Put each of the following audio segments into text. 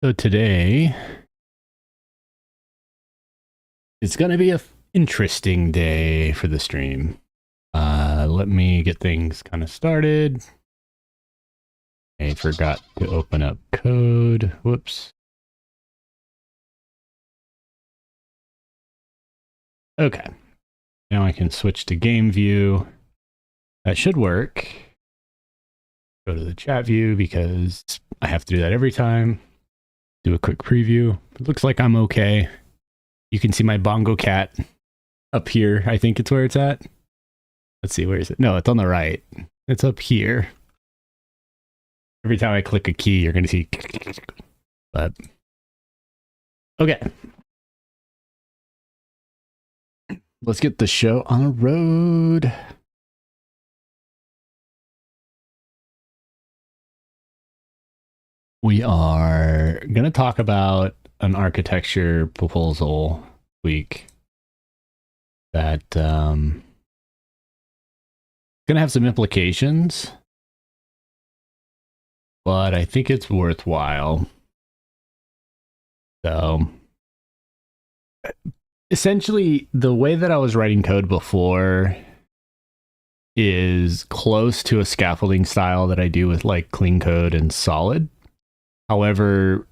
So today, it's going to be an interesting day for the stream. Let me get things kind of started. I forgot to open up code. Whoops. Okay. Now I can switch to game view. That should work. Go to the chat view because I have to do that every time. Do a quick preview. It looks like I'm okay. You can see my bongo cat up here. I think it's where it's at. Let's see, where is it? No, it's on the right. It's up here. Every time I click a key, you're going to see. But okay. Let's get the show on the road. We are going to talk about an architecture proposal week that going to have some implications, but I think it's worthwhile. So essentially, the way that I was writing code before is close to a scaffolding style that I do with like clean code and solid. However,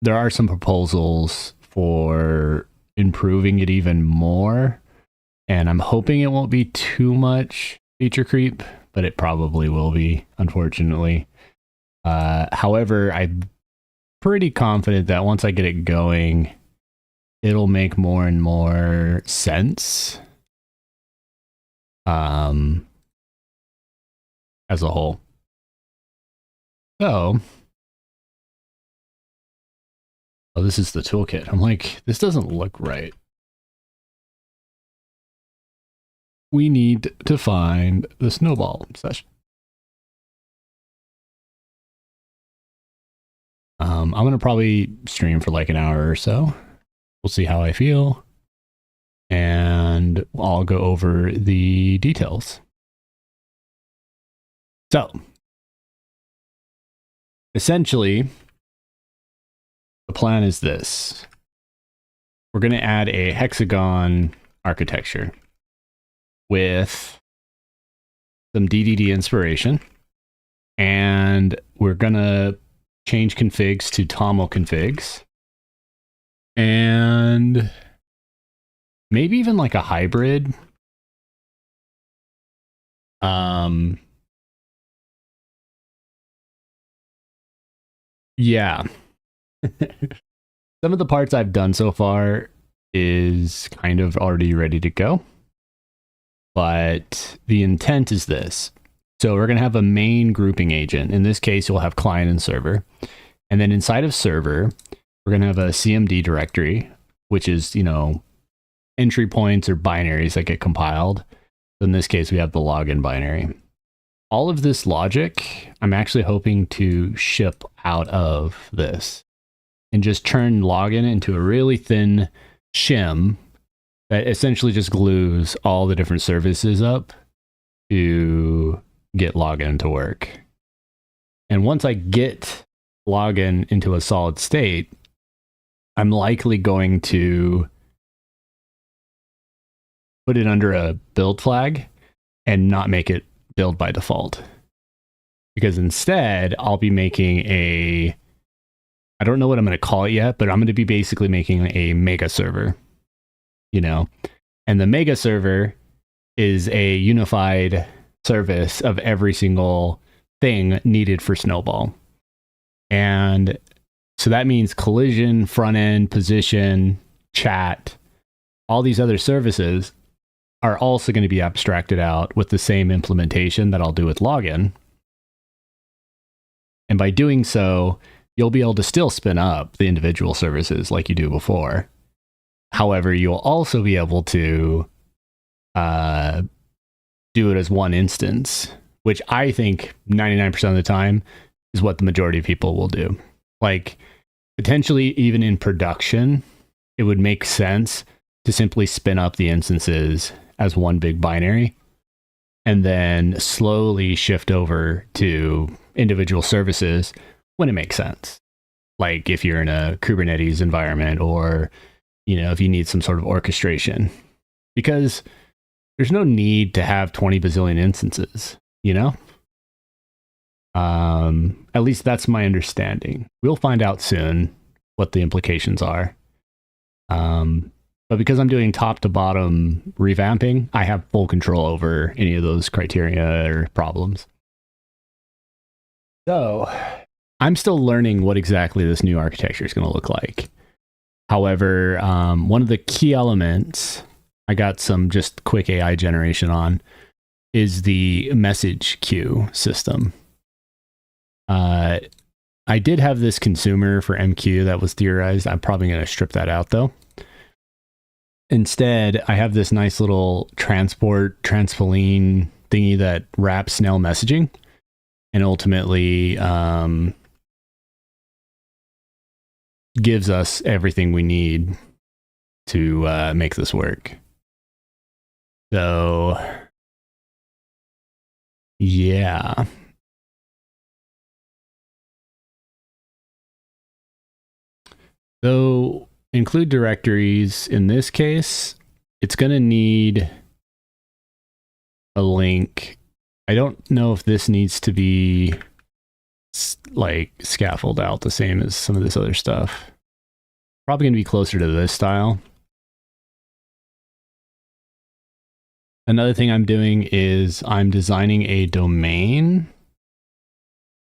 there are some proposals for improving it even more, and I'm hoping it won't be too much feature creep, but it probably will be, unfortunately. However, I'm pretty confident that once I get it going, it'll make more and more sense as a whole. So, oh, this is the toolkit. I'm like, this doesn't look right. We need to find the snowball session. I'm going to probably stream for like an hour or so. We'll see how I feel. And I'll go over the details. So, essentially, the plan is this. We're going to add a hexagon architecture with some DDD inspiration. And we're going to change configs to Tomo configs. And maybe even like a hybrid. Yeah. Some of the parts I've done so far is kind of already ready to go. But the intent is this. So we're going to have a main grouping agent. In this case, you'll have client and server. And then inside of server, we're going to have a CMD directory, which is, you know, entry points or binaries that get compiled. So in this case, we have the login binary. All of this logic, I'm actually hoping to ship out of this and just turn login into a really thin shim that essentially just glues all the different services up to get login to work. And once I get login into a solid state, I'm likely going to put it under a build flag and not make it build by default. Because instead, I'll be making I don't know what I'm going to call it yet, but I'm going to be basically making a mega server, you know, and the mega server is a unified service of every single thing needed for Snowball. And so that means collision, front end, position, chat, all these other services are also going to be abstracted out with the same implementation that I'll do with login. And by doing so, you'll be able to still spin up the individual services like you do before. However, you'll also be able to do it as one instance, which I think 99% of the time is what the majority of people will do. Like, potentially even in production, it would make sense to simply spin up the instances as one big binary and then slowly shift over to individual services when it makes sense. like if you're in a Kubernetes environment, or if you need some sort of orchestration, because there's no need to have 20 bazillion instances, At least that's my understanding. We'll find out soon what the implications are. But because I'm doing top to bottom revamping, I have full control over any of those criteria or problems. So I'm still learning what exactly this new architecture is going to look like. However, one of the key elements, I got some just quick AI generation on, is the message queue system. I did have this consumer for MQ that was theorized. I'm probably going to strip that out though. Instead, I have this nice little transpoline thingy that wraps snail messaging and ultimately gives us everything we need to make this work. So, yeah. So, include directories. In this case, it's going to need a link. I don't know if this needs to be like scaffold out the same as some of this other stuff. Probably going to be closer to this style. Another thing I'm doing is I'm designing a domain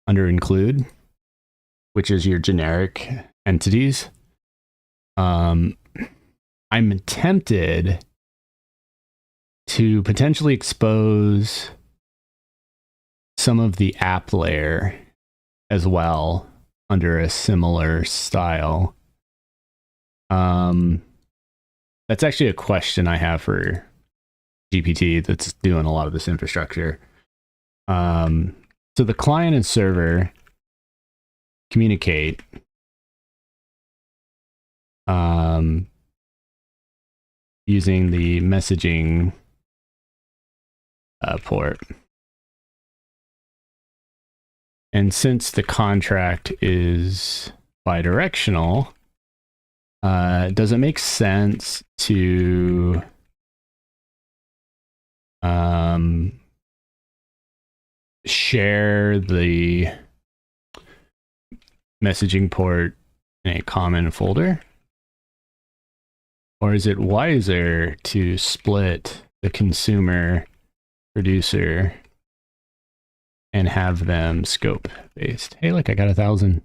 under include, which is your generic entities. I'm tempted to potentially expose some of the app layer as well under a similar style. That's actually a question I have for GPT that's doing a lot of this infrastructure. So the client and server communicate using the messaging port. And since the contract is bidirectional, does it make sense to share the messaging port in a common folder? Or is it wiser to split the consumer producer and have them scope based? Hey, look, I got 1,000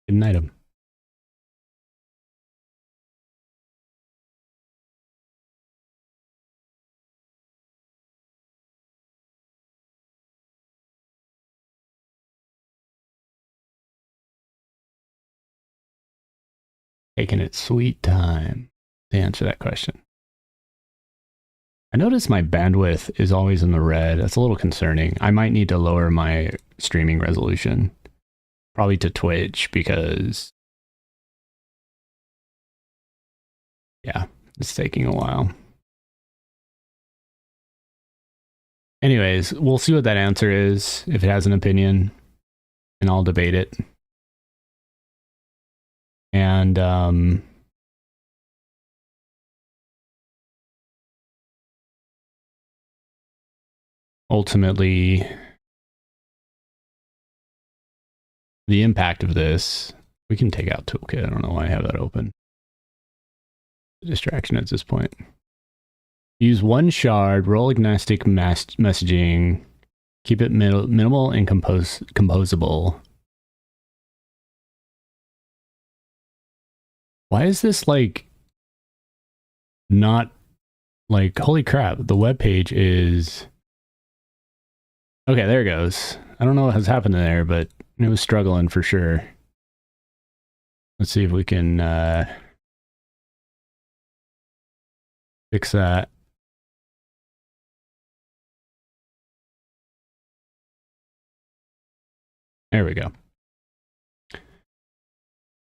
hidden item. Taking it sweet time to answer that question. I notice my bandwidth is always in the red. That's a little concerning. I might need to lower my streaming resolution, probably to Twitch, because yeah, it's taking a while. Anyways, we'll see what that answer is, if it has an opinion, and I'll debate it. And ultimately, the impact of this, we can take out toolkit. I don't know why I have that open. Distraction at this point. Use one shard, role agnostic messaging, keep it minimal and composable. Why is this like not like, holy crap, the web page is okay, there it goes. I don't know what has happened there, but it was struggling for sure. Let's see if we can fix that. There we go.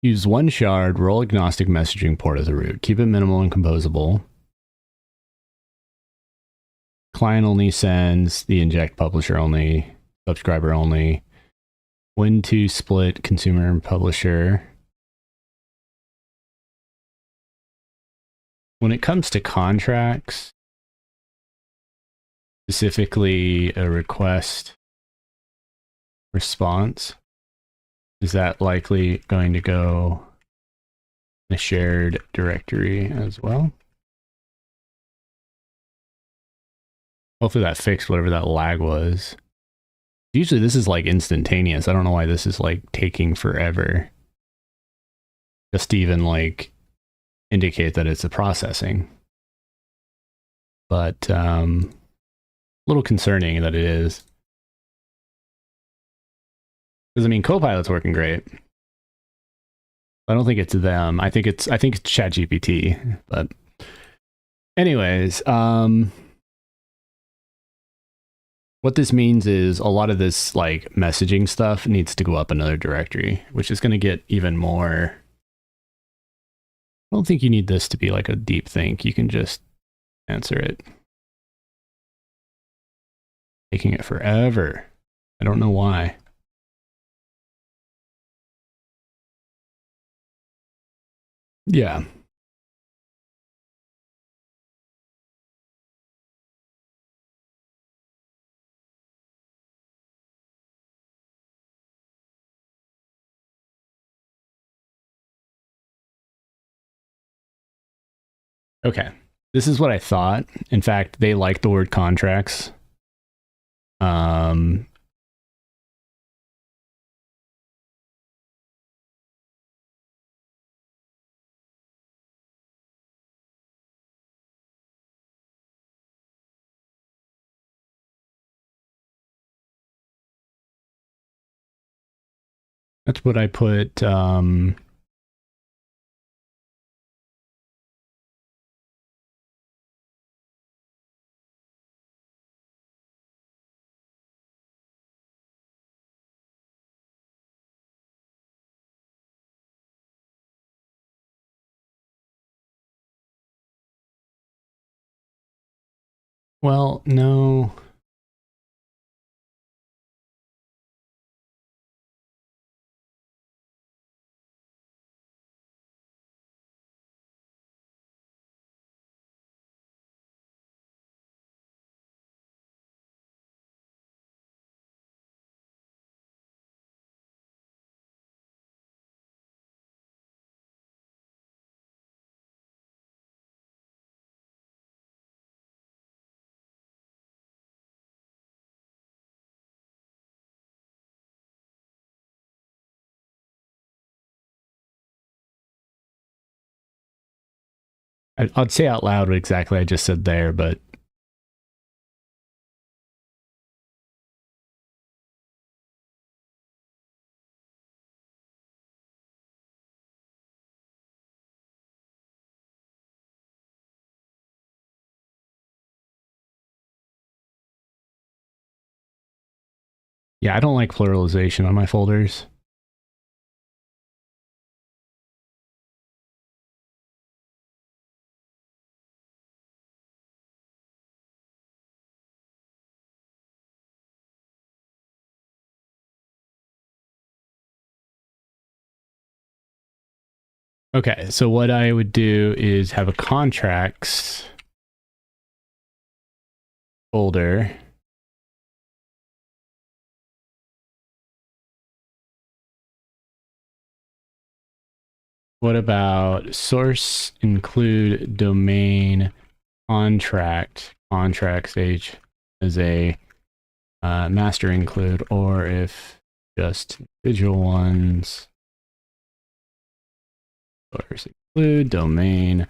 Use one shard, role agnostic messaging port as a root. Keep it minimal and composable. Client only sends, the inject publisher only, subscriber only. when to split consumer and publisher. When it comes to contracts, specifically a request response, is that likely going to go in a shared directory as well? Hopefully that fixed whatever that lag was. Usually this is like instantaneous. I don't know why this is like taking forever. Just to even like indicate that it's a processing. But a little concerning that it is. Because I mean, Copilot's working great. I don't think it's them. I think it's ChatGPT. But anyways, what this means is a lot of this like messaging stuff needs to go up another directory, which is going to get even more. I don't think you need this to be like a deep think. You can just answer it. Taking it forever. I don't know why. Yeah. Okay. This is what I thought. In fact, they like the word contracts. That's what I put. Well, no. I'd say out loud what exactly I just said there, but yeah, I don't like pluralization on my folders. Okay, so what I would do is have a contracts folder. What about source include domain contract stage as a master include, or if just individual ones, source include domain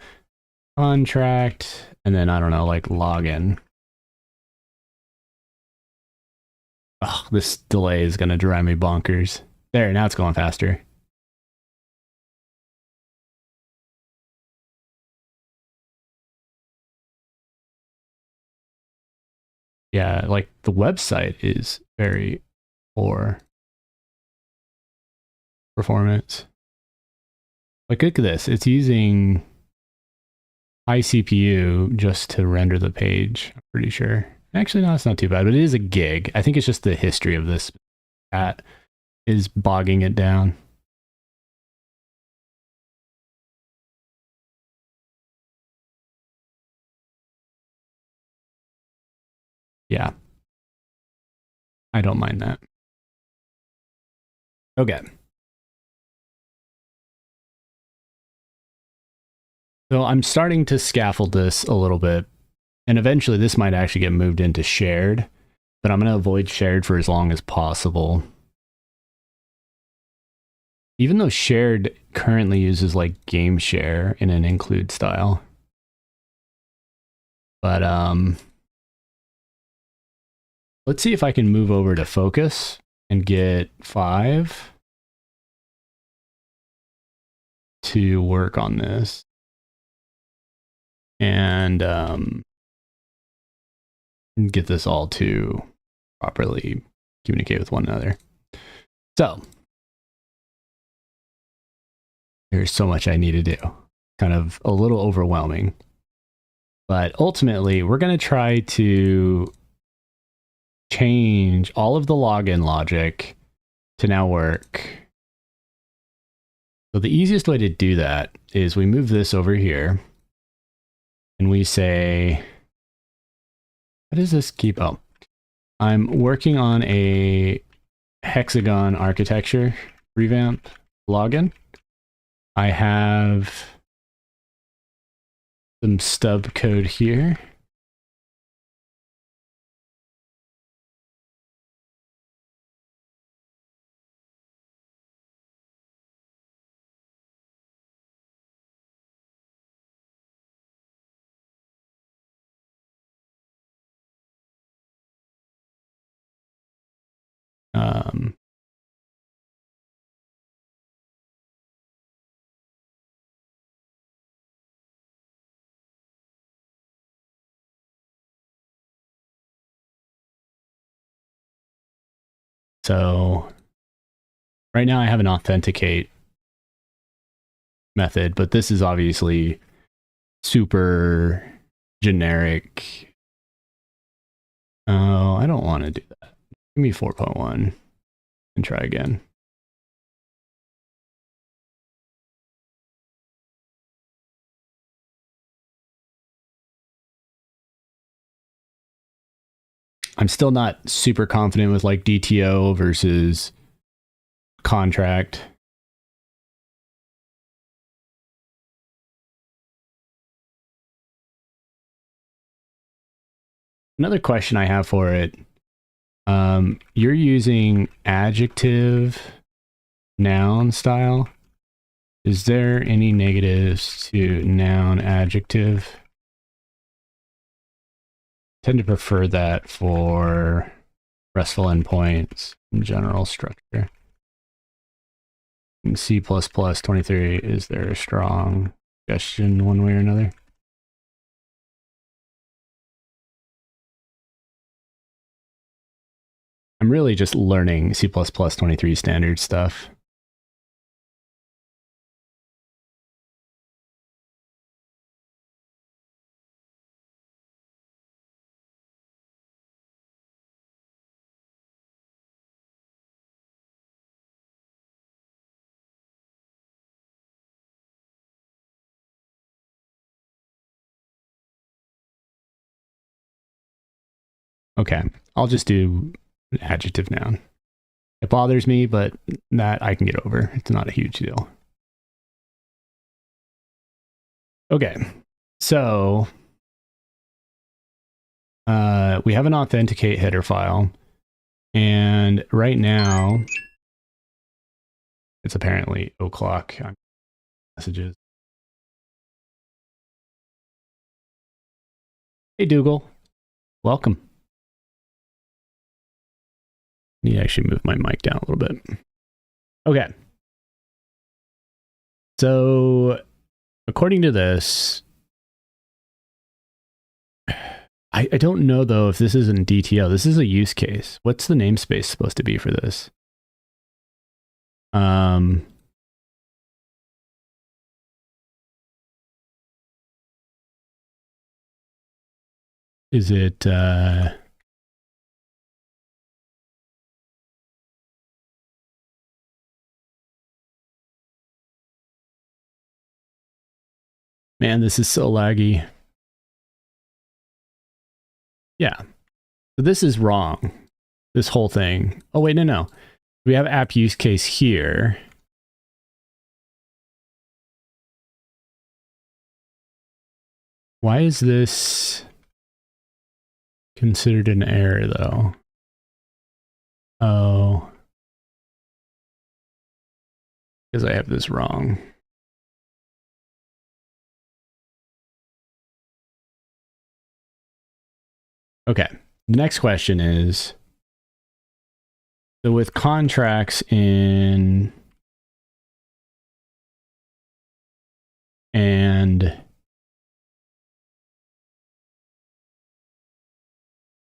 contract, and then I don't know, like login. Oh, this delay is going to drive me bonkers. There, now it's going faster. Yeah, like the website is very poor performance. Like, look at this. It's using high CPU just to render the page, I'm pretty sure. Actually, no, it's not too bad, but it is a gig. I think it's just the history of this at is bogging it down. Yeah. I don't mind that. Okay. So I'm starting to scaffold this a little bit, and eventually this might actually get moved into shared, but I'm going to avoid shared for as long as possible. Even though shared currently uses like game share in an include style. But let's see if I can move over to focus and get 5 to work on this. And get this all to properly communicate with one another. So there's so much I need to do. Kind of a little overwhelming. But ultimately, we're going to try to change all of the login logic to now work. So the easiest way to do that is we move this over here and we say, what does this keep? Oh, I'm working on a hexagon architecture revamp login. I have some stub code here. So right now I have an authenticate method, but this is obviously super generic. Oh, I don't want to do that. Give me 4.1 and try again. I'm still not super confident with like DTO versus contract. Another question I have for it, you're using adjective noun style. Is there any negatives to noun adjective? I tend to prefer that for RESTful endpoints in general structure. In C++ 23, is there a strong suggestion one way or another? I'm really just learning C++ 23 standard stuff. Okay, I'll just do adjective noun. It bothers me, but that I can get over. It's not a huge deal. Okay, so we have an authenticate header file, and right now it's apparently o'clock on messages. Hey, Dougal, welcome. I need to actually move my mic down a little bit. Okay. So, according to this, I don't know though if this isn't DTL. This is a use case. What's the namespace supposed to be for this? Is it Man, this is so laggy. Yeah. So this is wrong. This whole thing. Oh, wait, no. We have app use case here. Why is this considered an error, though? Oh. Because I have this wrong. Okay. The next question is, so with contracts in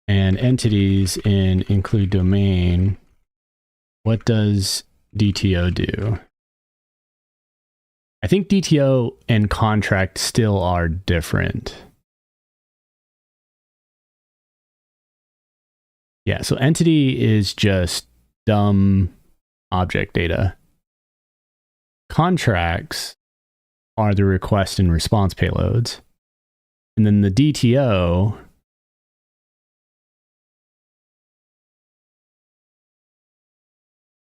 and entities in include domain, what does DTO do? I think DTO and contract still are different. Yeah, so entity is just dumb object data. Contracts are the request and response payloads. And then the DTO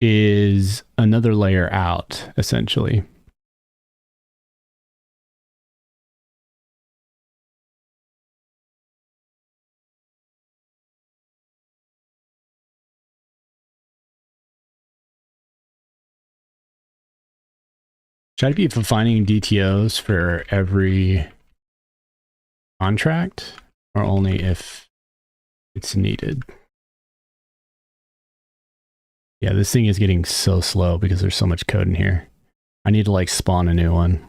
is another layer out, essentially. Should I be defining DTOs for every contract or only if it's needed? Yeah, this thing is getting so slow because there's so much code in here. I need to like spawn a new one.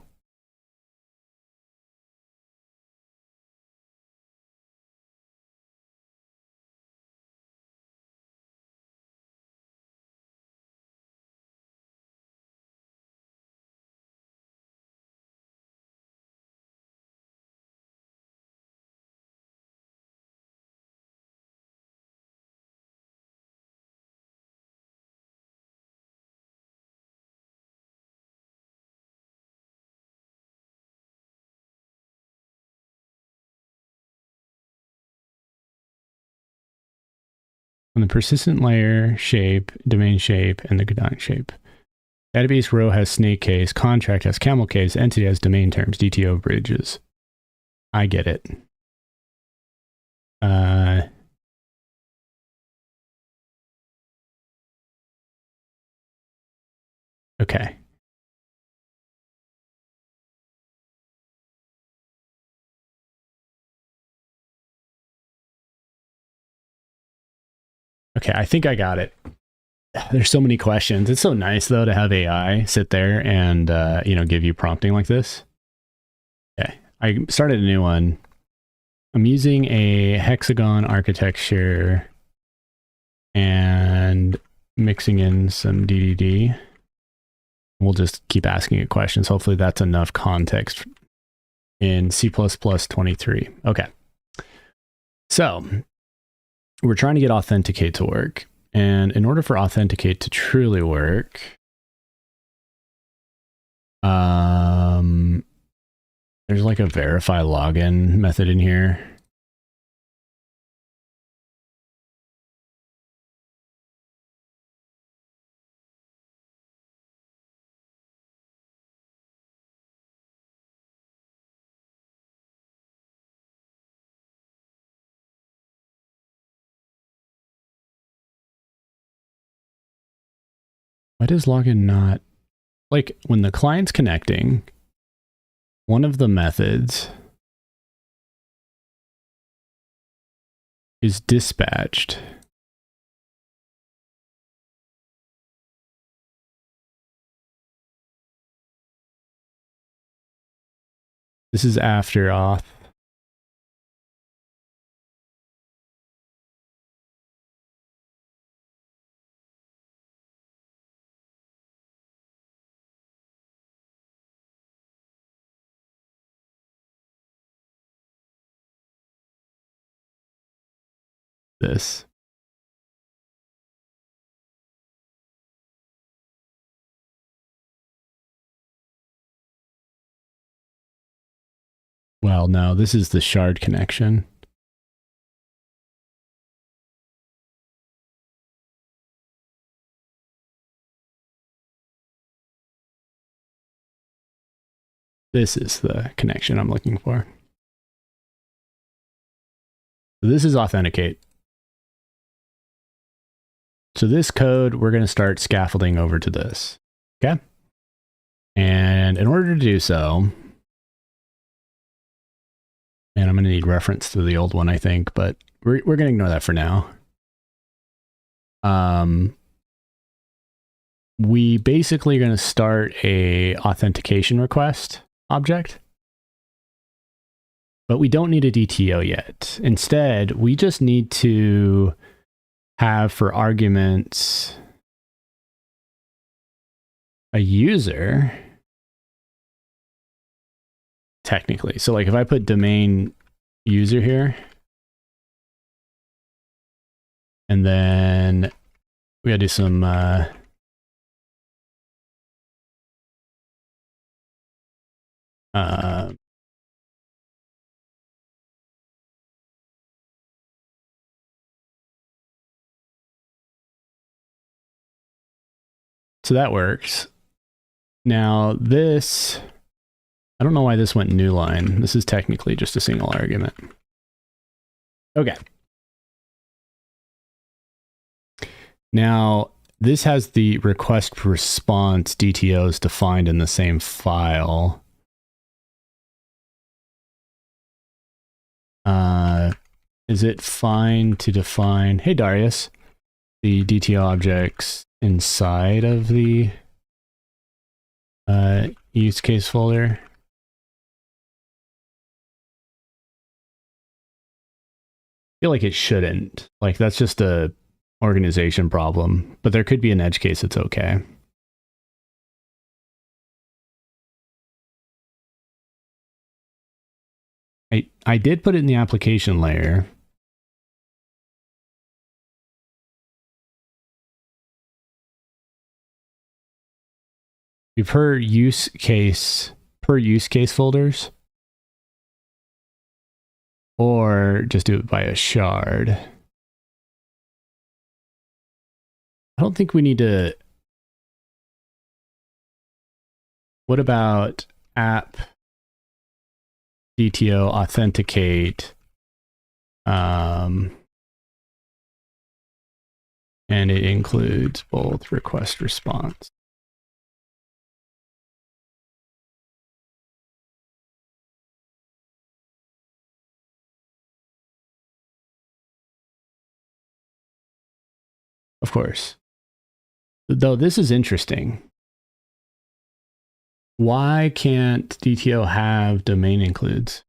On the persistent layer shape, domain shape, and the Godot shape. Database row has snake case, contract has camel case, entity has domain terms, DTO bridges. I get it. Okay. Okay, I think I got it. There's so many questions. It's so nice though to have AI sit there and give you prompting like this. Okay, I started a new one. I'm using a hexagon architecture and mixing in some DDD. We'll just keep asking it questions. Hopefully that's enough context in C++ 23. Okay. So we're trying to get authenticate to work. And in order for authenticate to truly work, there's like a verify login method in here. Why does login not, like when the client's connecting, one of the methods is dispatched. This is after auth. This. Well, no, this is the shard connection. This is the connection I'm looking for. So this is authenticate. So this code, we're going to start scaffolding over to this. Okay. And in order to do so, and I'm going to need reference to the old one, I think, but we're going to ignore that for now. We basically are going to start a authentication request object, but we don't need a DTO yet. Instead, we just need to have for arguments a user, technically. So like if I put domain user here, and then we gotta do some so that works. Now this, I don't know why this went new line. This is technically just a single argument. Okay. Now this has the request response DTOs defined in the same file. Is it fine to define, hey Darius, the DTO objects inside of the use case folder? I feel like it shouldn't. Like that's just a organization problem, but there could be an edge case that's okay. I did put it in the application layer. We've heard use case per use case folders, or just do it by a shard. I don't think we need to. What about app DTO authenticate? And it includes both request response. Of course. Though this is interesting. Why can't DTO have domain includes?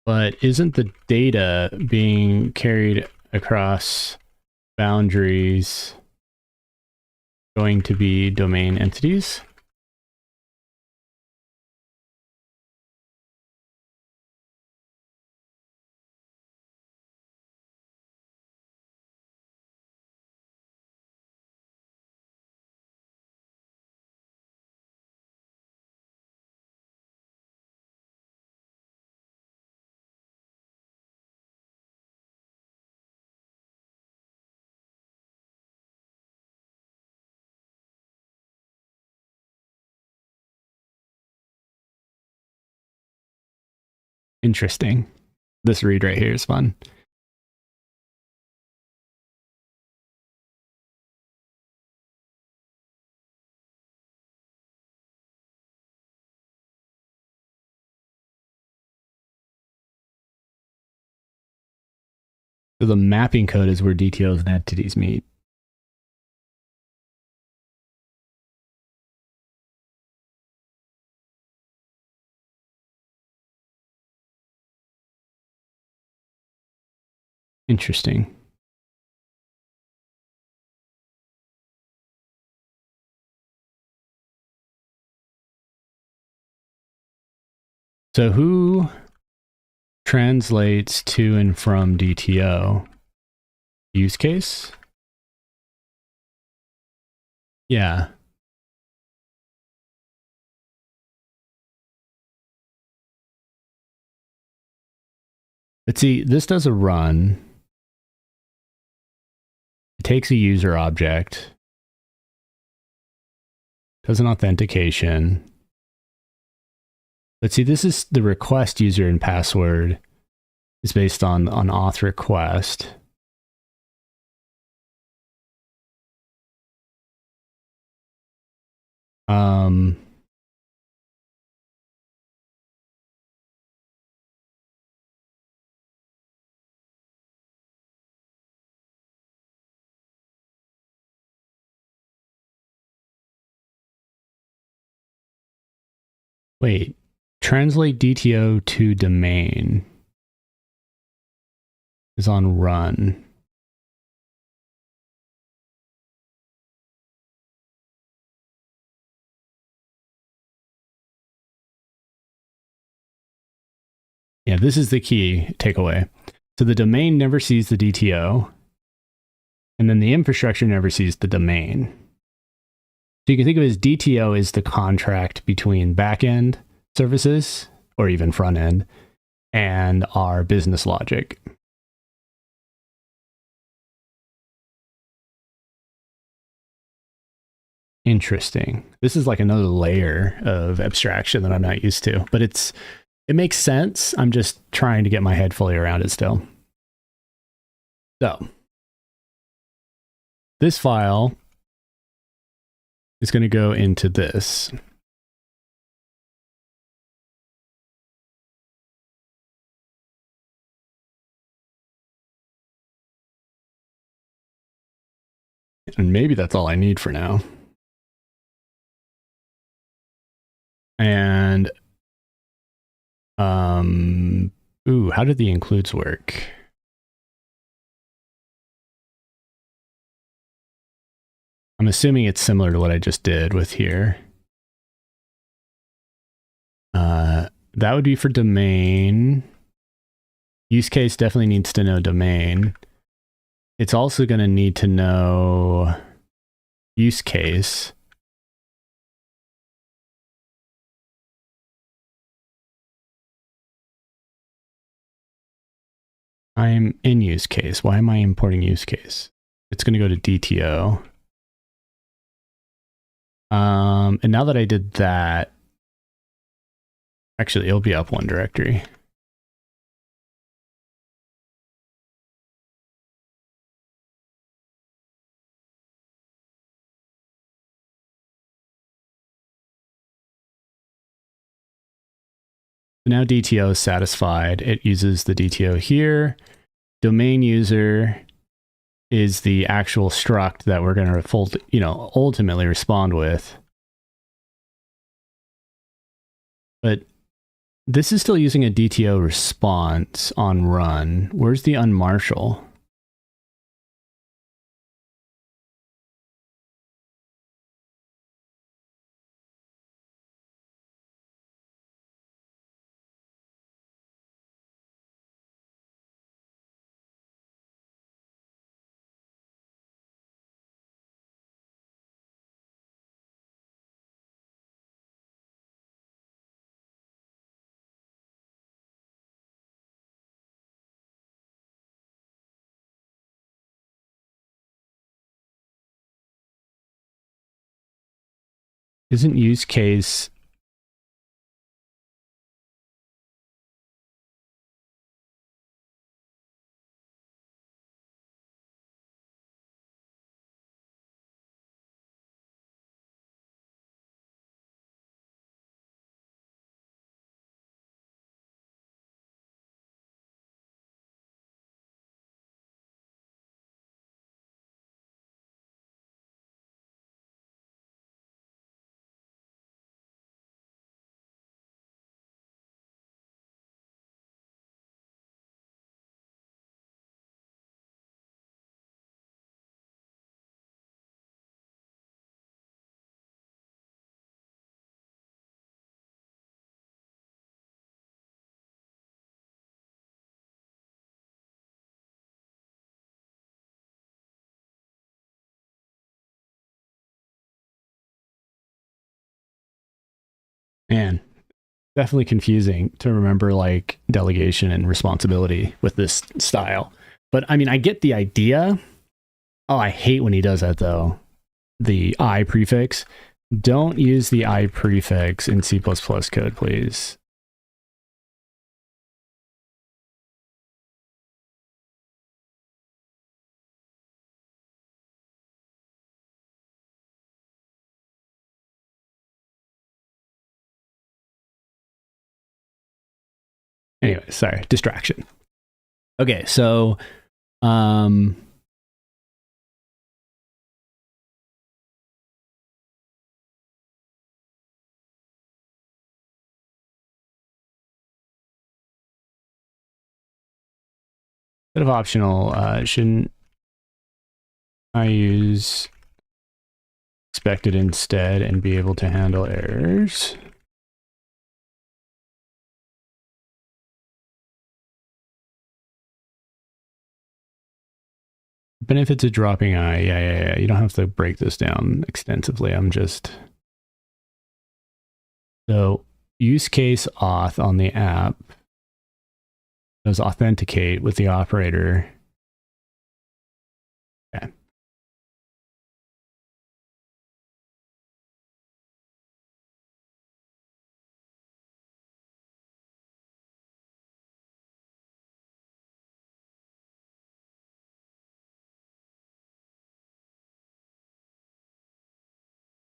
But isn't the data being carried across boundaries going to be domain entities? Interesting. This read right here is fun. So the mapping code is where DTOs and entities meet. Interesting. So who translates to and from DTO. Use case? Yeah. But see, this does a run. It takes a user object, does an authentication. But see, this is the request user and password is based on auth request. Wait, translate DTO to domain is on run. Yeah, this is the key takeaway. So the domain never sees the DTO, and then the infrastructure never sees the domain. So you can think of it as DTO is the contract between backend services, or even front end, and our business logic. Interesting. This is like another layer of abstraction that I'm not used to, but it makes sense. I'm just trying to get my head fully around it still. So this file is going to go into this. And maybe that's all I need for now. And, how did the includes work? I'm assuming it's similar to what I just did with here. That would be for domain. Use case definitely needs to know domain. It's also going to need to know use case. I'm in use case. Why am I importing use case? It's going to go to DTO. And now that I did that, actually, it'll be up one directory. Now DTO is satisfied. It uses the DTO here. Domain user is the actual struct that we're going to ultimately respond with. But this is still using a DTO response on run. Where's the unmarshal? Isn't use case Man, definitely confusing to remember like delegation and responsibility with this style. But I mean, I get the idea. Oh, I hate when he does that though. The I prefix. Don't use the I prefix in C++ code, please. Anyway, sorry, distraction. Okay, so bit of optional, shouldn't I use expected instead and be able to handle errors? Benefits of dropping I. Yeah. You don't have to break this down extensively. I'm just... So use case auth on the app does authenticate with the operator. Okay.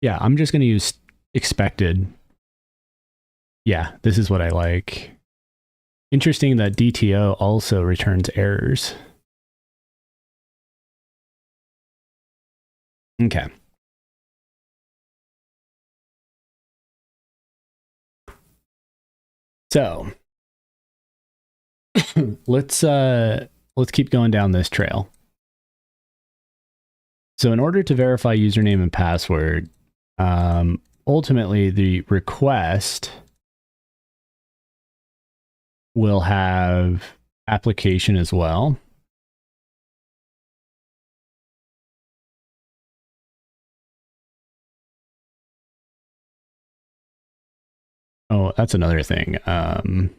Yeah, I'm just going to use expected. Yeah, this is what I like. Interesting that DTO also returns errors. Okay. So let's keep going down this trail. So in order to verify username and password, ultimately the request will have application as well. Oh, that's another thing. Why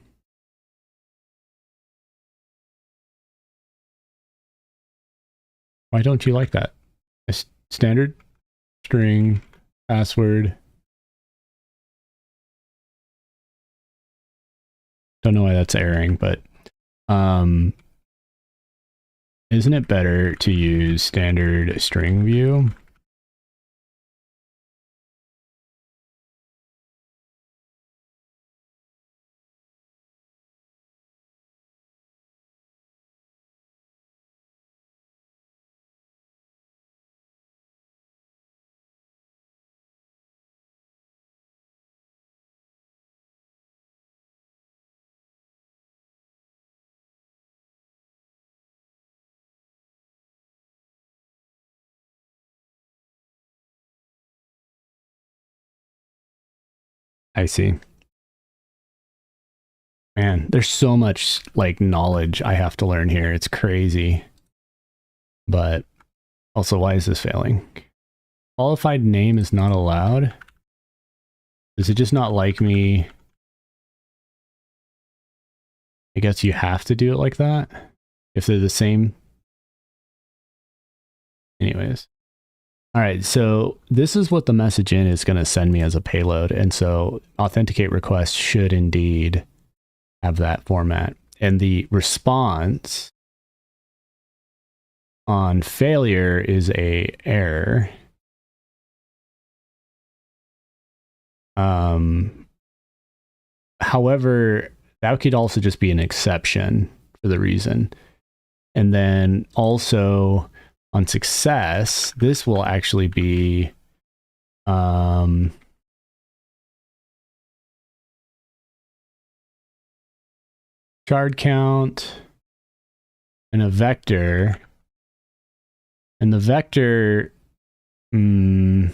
don't you like that? A standard string password. Don't know why that's erroring, but isn't it better to use standard string view? I see. Man, there's so much like knowledge I have to learn here. It's crazy. But also, why is this failing? Qualified name is not allowed. Does it just not like me? I guess you have to do it like that if they're the same. Anyways. All right, so this is what the message in is going to send me as a payload. And so authenticate request should indeed have that format. And the response on failure is a error. However, that could also just be an exception for the reason. And then also on success, this will actually be shard count and a vector. And the vector is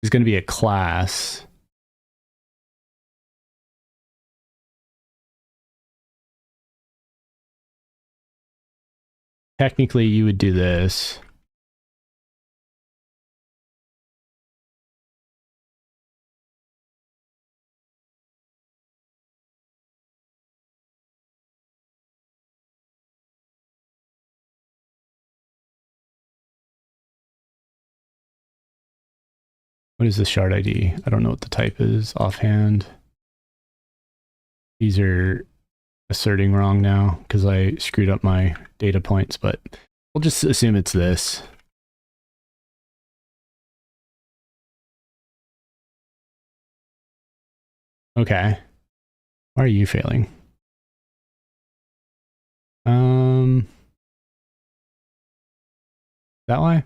going to be a class. Technically, you would do this. What is this shard ID? I don't know what the type is offhand. These are asserting wrong now because I screwed up my data points, but we'll just assume it's this. Okay. Why are you failing? That why?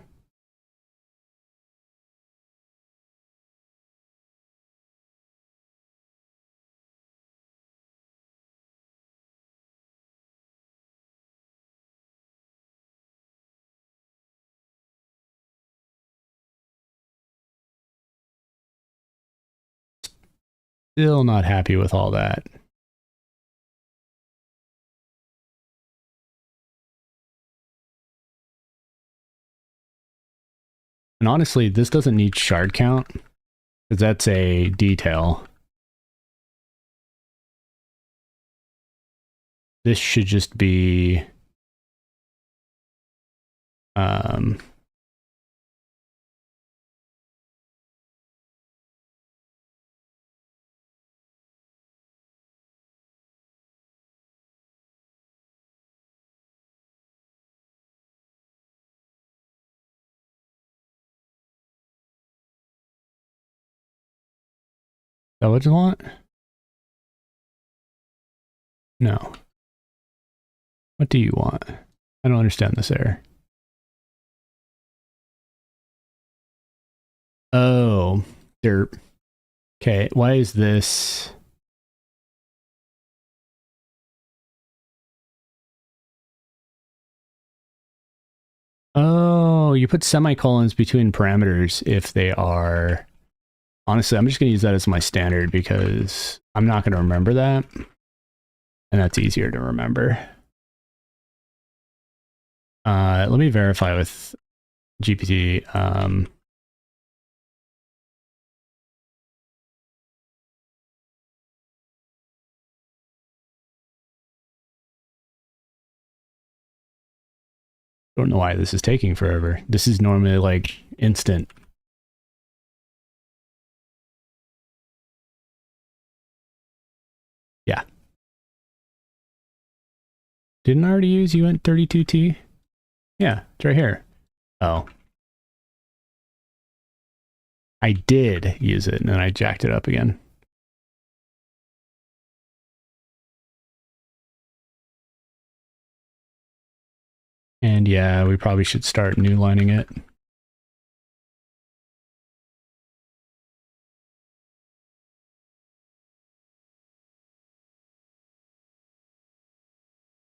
Still not happy with all that. And honestly, this doesn't need shard count because that's a detail. This should just be that what you want? No. What do you want? I don't understand this error. Oh, derp. Okay, why is this? Oh, you put semicolons between parameters if they are... Honestly, I'm just going to use that as my standard because I'm not going to remember that. And that's easier to remember. Let me verify with GPT. Don't know why this is taking forever. This is normally like instant. Yeah. Didn't I already use UNT32T? Yeah, it's right here. Oh. I did use it and then I jacked it up again. And yeah, we probably should start new lining it.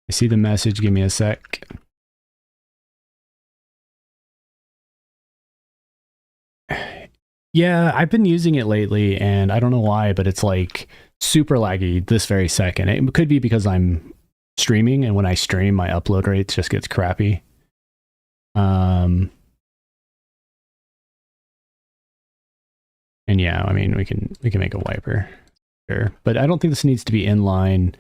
I see the message, give me a sec. Yeah, I've been using it lately and I don't know why, but it's like super laggy this very second. It could be because I'm streaming and when I stream my upload rates just gets crappy. And yeah, I mean we can make a wiper. Sure. But I don't think this needs to be inline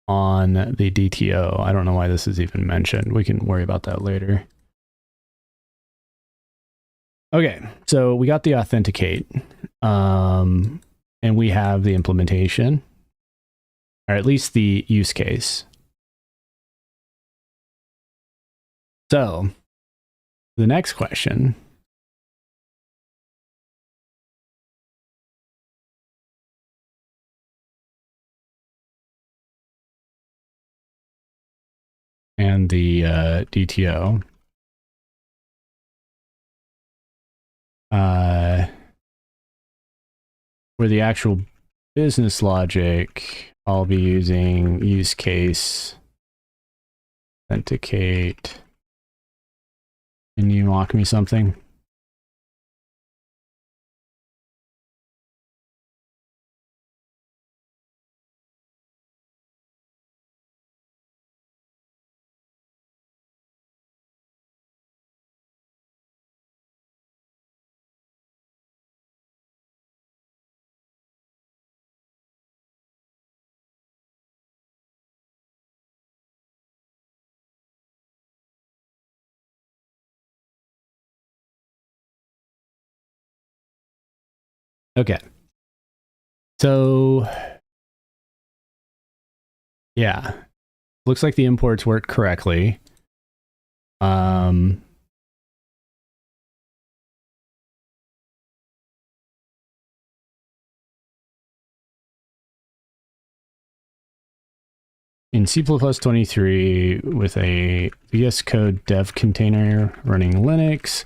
on the DTO. I don't know why this is even mentioned. We can worry about that later. Okay, so we got the authenticate, and we have the implementation, or at least the use case. So the next question and the DTO. For the actual business logic, I'll be using use case authenticate. Can you walk me something? Okay. So, yeah. Looks like the imports work correctly. In C++23 with a VS Code dev container running Linux,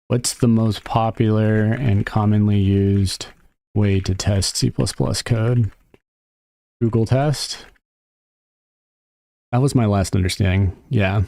what's the most popular and commonly used way to test C++ code? Google test? That was my last understanding. Yeah.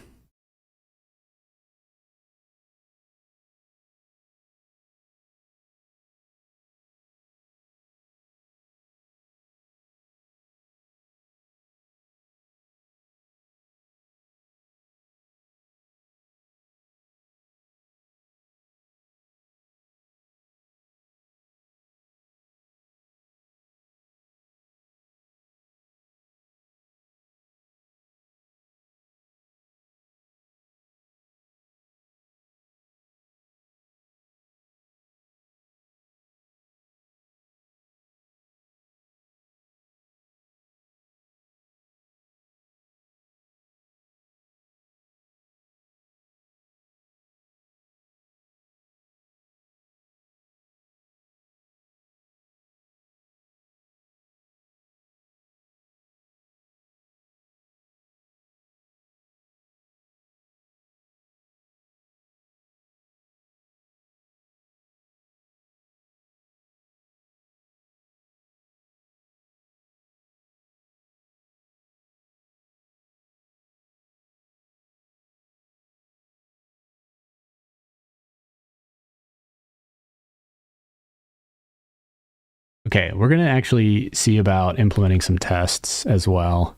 Okay, we're going to actually see about implementing some tests as well,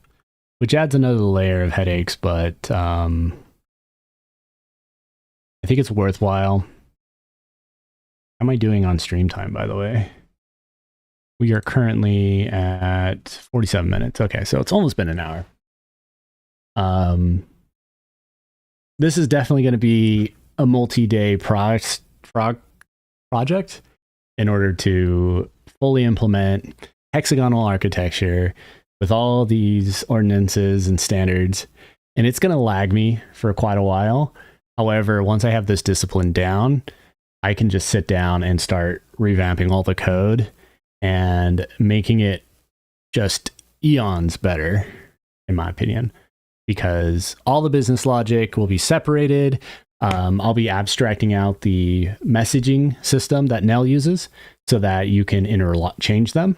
which adds another layer of headaches, but I think it's worthwhile. How am I doing on stream time, by the way? We are currently at 47 minutes. Okay, so it's almost been an hour. This is definitely going to be a multi-day project in order to fully implement hexagonal architecture with all these ordinances and standards. And it's going to lag me for quite a while. However, once I have this discipline down, I can just sit down and start revamping all the code and making it just eons better, in my opinion, because all the business logic will be separated. I'll be abstracting out the messaging system that Nell uses so that you can interchange them.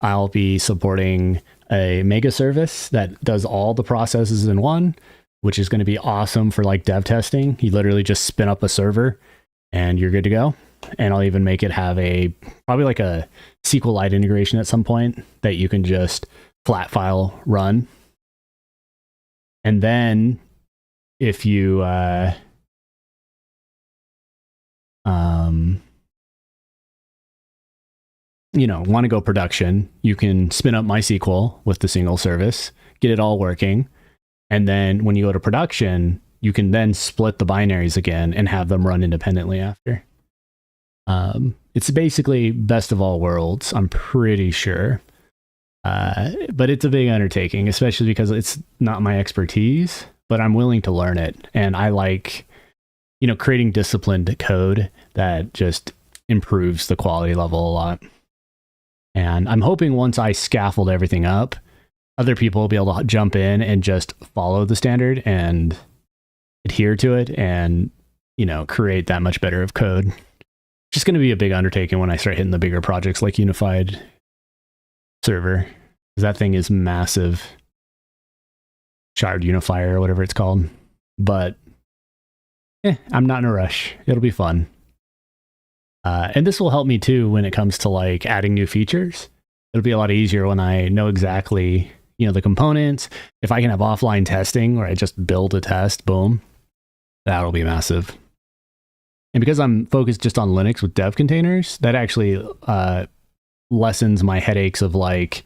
I'll be supporting a mega service that does all the processes in one, which is going to be awesome for like dev testing. You literally just spin up a server and you're good to go. And I'll even make it have probably like a SQLite integration at some point that you can just flat file run. And then if you want to go production, you can spin up MySQL with the single service, get it all working. And then when you go to production, you can then split the binaries again and have them run independently after. It's basically best of all worlds, I'm pretty sure. But it's a big undertaking, especially because it's not my expertise, but I'm willing to learn it. And I like, creating disciplined code that just improves the quality level a lot. And I'm hoping once I scaffold everything up, other people will be able to jump in and just follow the standard and adhere to it and, create that much better of code. Just going to be a big undertaking when I start hitting the bigger projects like Unified Server, because that thing is massive. Shard Unifier or whatever it's called. But I'm not in a rush. It'll be fun. And this will help me too when it comes to like adding new features. It'll be a lot easier when I know exactly, the components. If I can have offline testing where I just build a test, boom, that'll be massive. And because I'm focused just on Linux with dev containers, that actually lessens my headaches of like,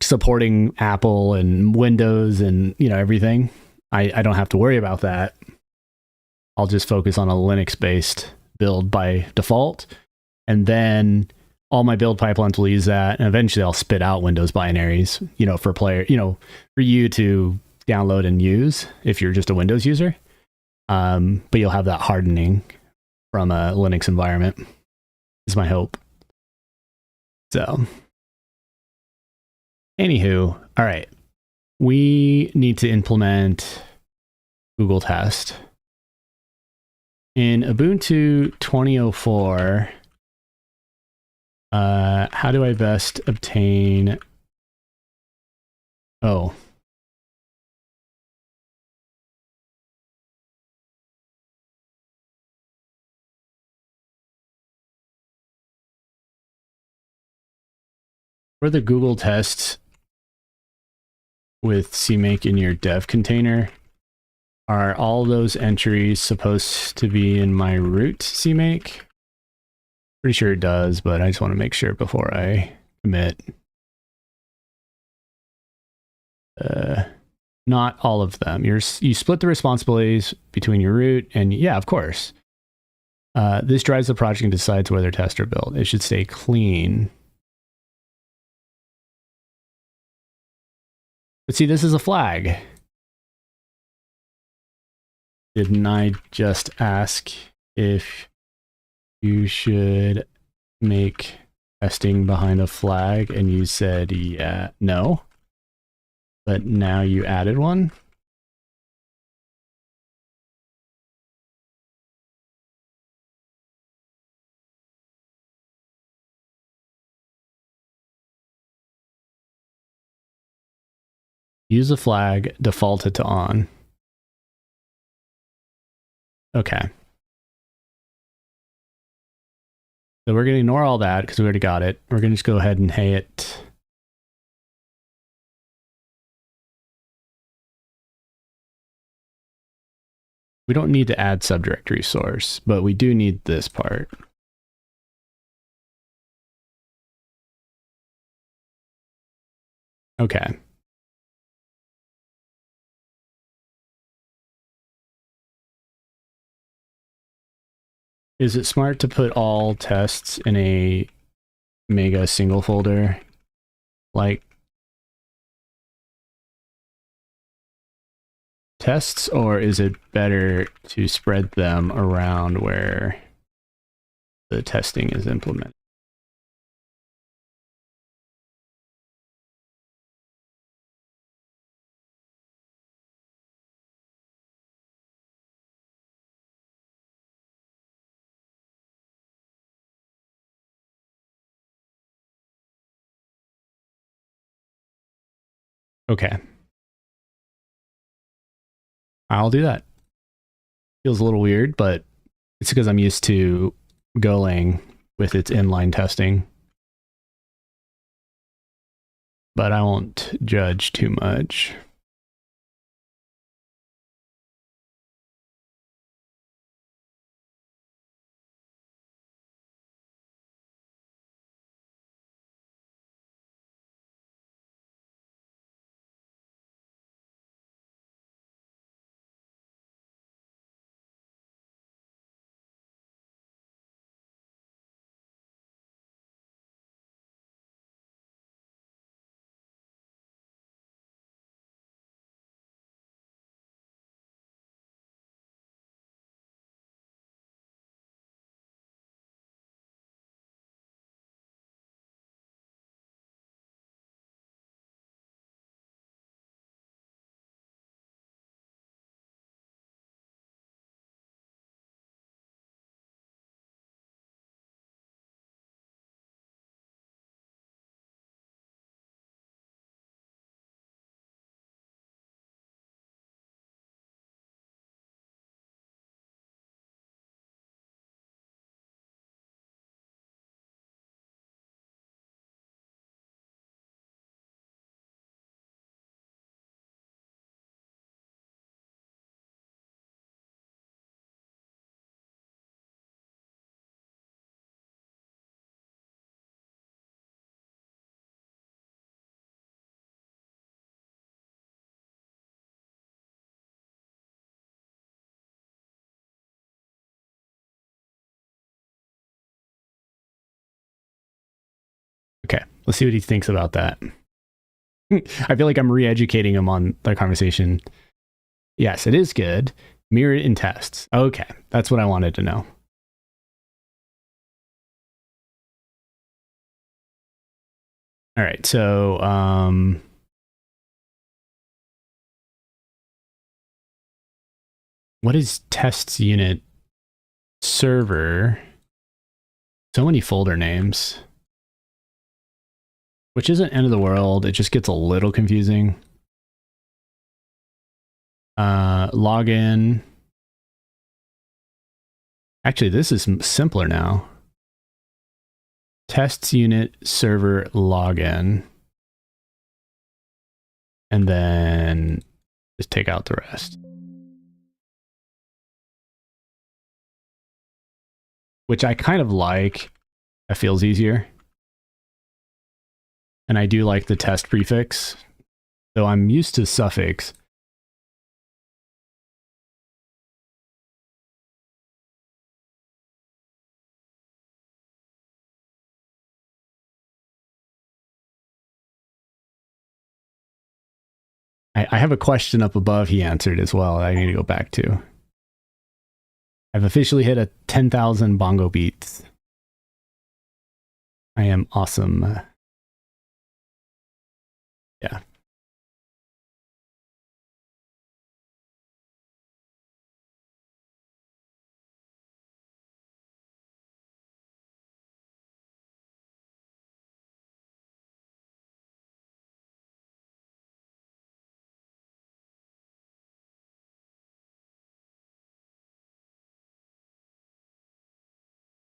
supporting Apple and Windows and, everything. I don't have to worry about that. I'll just focus on a Linux-based build by default. And then all my build pipelines will use that. And eventually I'll spit out Windows binaries, for for you to download and use if you're just a Windows user. But you'll have that hardening from a Linux environment, is my hope. So, anywho, all right. We need to implement Google Test. In Ubuntu 2004, how do I best obtain... Oh. For the Google Test with CMake in your dev container, are all those entries supposed to be in my root CMake? Pretty sure it does, but I just want to make sure before I commit. Not all of them. You split the responsibilities between your root and yeah, of course. This drives the project and decides whether tests are built. It should stay clean. But see, this is a flag. Didn't I just ask if you should make testing behind a flag and you said yeah, no? But now you added one? Use a flag, default it to on. Okay. So we're going to ignore all that because we already got it. We're going to just go ahead and hey it. We don't need to add subdirectory source, but we do need this part. Okay. Is it smart to put all tests in a mega single folder? Like tests, or is it better to spread them around where the testing is implemented? Okay. I'll do that. Feels a little weird, but it's because I'm used to Golang with its inline testing. But I won't judge too much. Let's see what he thinks about that. I feel like I'm re-educating him on the conversation. Yes, it is good. Mirror it in tests. Okay, that's what I wanted to know. All right, so what is tests unit server? So many folder names, which isn't end of the world. It just gets a little confusing. Login. Actually, this is simpler now. Tests unit server login. And then just take out the rest. Which I kind of like. That feels easier. And I do like the test prefix, though I'm used to suffix. I have a question up above he answered as well I need to go back to. I've officially hit a 10,000 bongo beats. I am awesome. Yeah.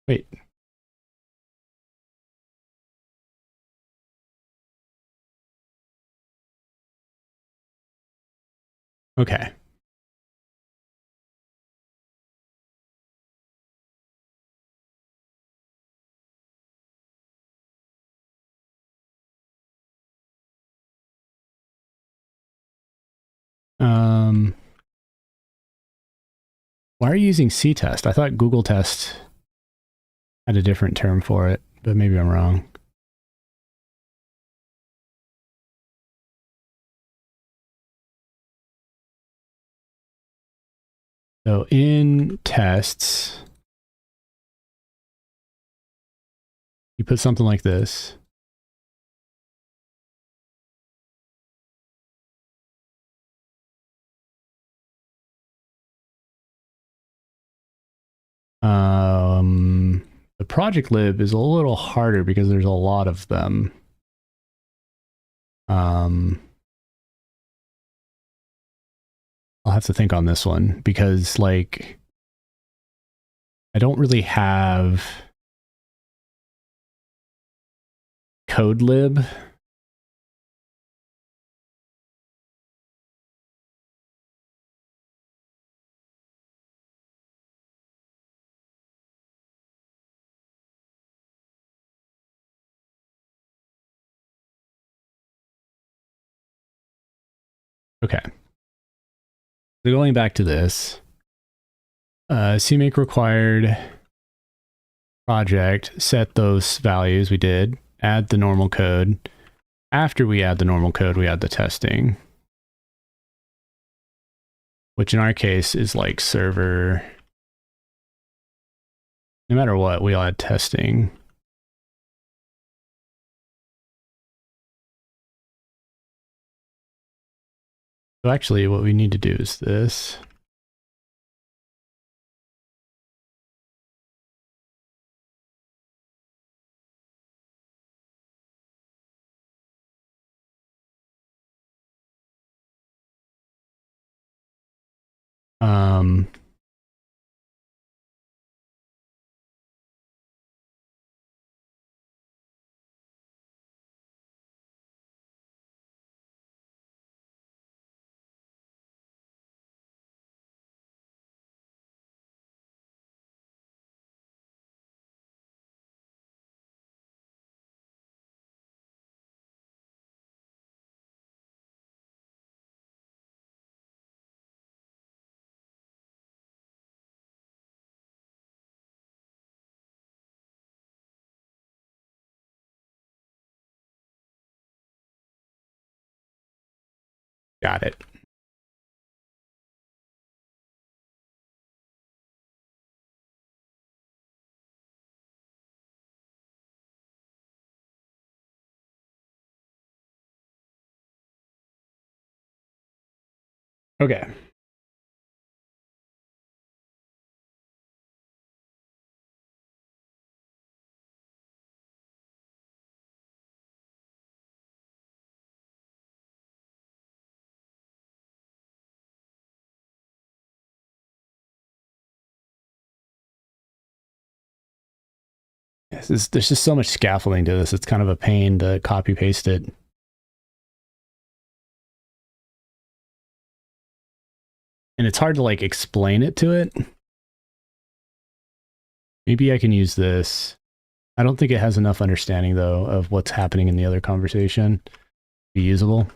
Wait. Okay. Why are you using C-test? I thought Google test had a different term for it, but maybe I'm wrong. So in tests, you put something like this. The project lib is a little harder because there's a lot of them. I'll have to think on this one because, like, I don't really have code lib. Okay. So going back to this, CMake required project, set those values we did, add the normal code. After we add the normal code, we add the testing, which in our case is like server. No matter what, we'll add testing. So actually what we need to do is this. Got it. Okay. There's just so much scaffolding to this. It's kind of a pain to copy paste it. And it's hard to like explain it to it. Maybe I can use this. I don't think it has enough understanding though of what's happening in the other conversation to be usable.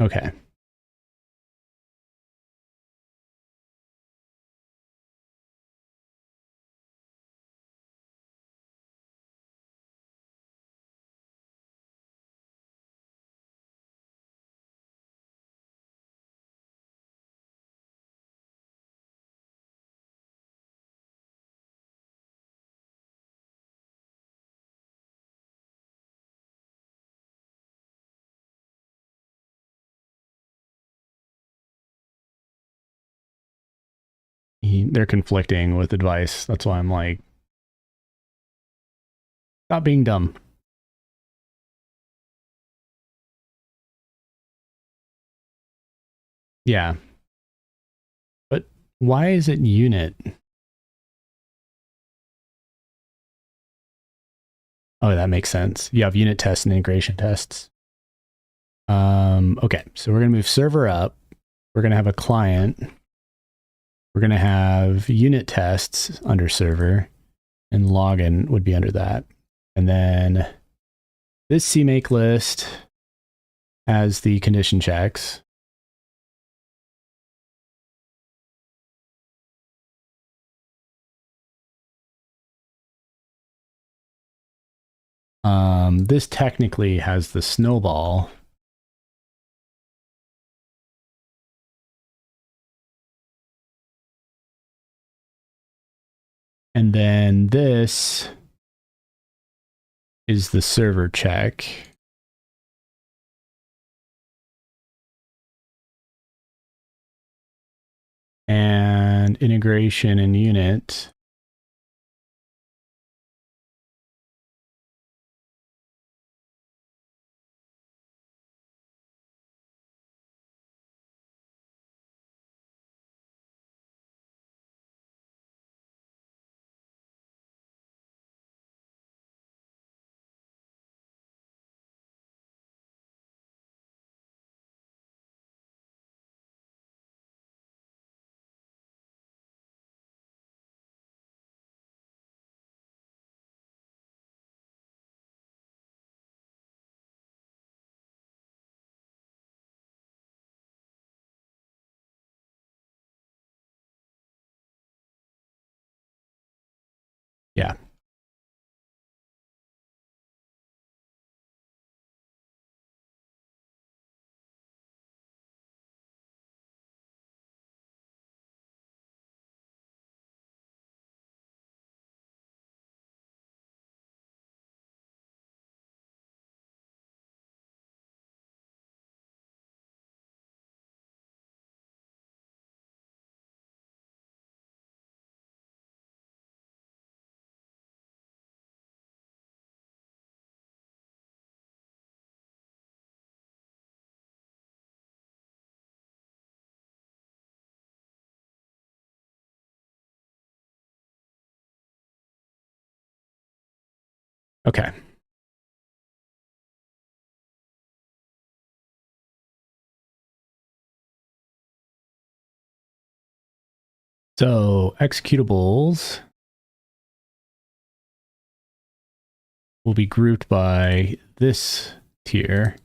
Okay. They're conflicting with advice. That's why I'm like, stop being dumb. Yeah. But why is it unit? Oh, that makes sense. You have unit tests and integration tests. Okay, so we're going to move server up. We're going to have a client. We're going to have unit tests under server, and login would be under that. And then this CMake list has the condition checks. This technically has the snowball. And then this is the server check. And integration and unit. Yeah. Okay. So executables will be grouped by this tier.